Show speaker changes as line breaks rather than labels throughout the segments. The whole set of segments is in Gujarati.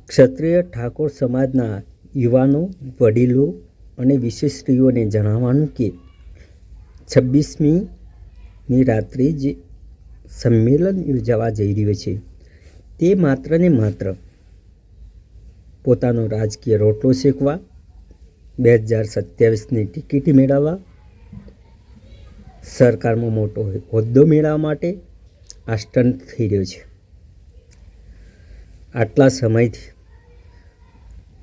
ક્ષત્રિય ઠાકોર સમાજના યુવાનો, વડીલો અને વિશેષરીઓને જણાવવાનું કે 26મીની રાત્રે જે સંમેલન યોજાવા જઈ રહ્યું છે તે માત્ર ને માત્ર પોતાનો રાજકીય રોટલો શેકવા, 2027ની ટિકિટ મેળવવા, સરકારમાં મોટો હોદ્દો મેળવવા માટે આ સ્ટન્ટ થઈ રહ્યો છે. આટલા સમયથી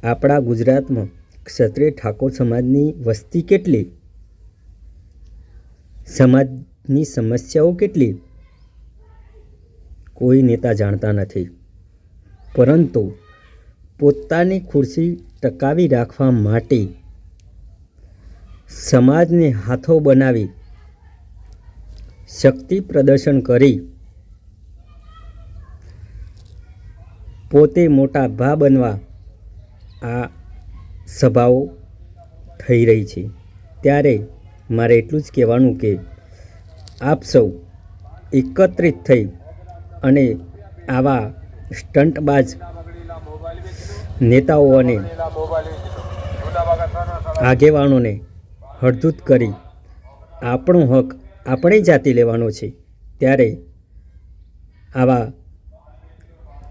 આપણા ગુજરાતમાં ક્ષત્રિય ઠાકોર સમાજની વસ્તી કેટલી, સમાજની સમસ્યાઓ કેટલી, કોઈ નેતા જાણતા નથી. પરંતુ પોતાની ખુરશી ટકાવી રાખવા માટે સમાજને હાથો બનાવી શક્તિ પ્રદર્શન કરી પોતે મોટા ભા બનવા આ સભાઓ થઈ રહી છે. ત્યારે મારે એટલું જ કહેવાનું કે આપ સૌ એકત્રિત થઈ અને આવા સ્ટંટબાજ નેતાઓ અને આગેવાનોને હળધૂત કરી આપણો હક આપણે જાતે લેવાનો છે. ત્યારે આવા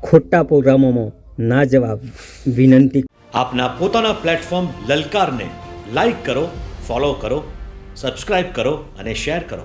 ખોટા પ્રોગ્રામોમાં ના જવા વિનંતી.
આપના પોતાના પ્લેટફોર્મ લલકારને લાઈક કરો, ફોલો કરો, સબસ્ક્રાઇબ કરો અને શેર કરો.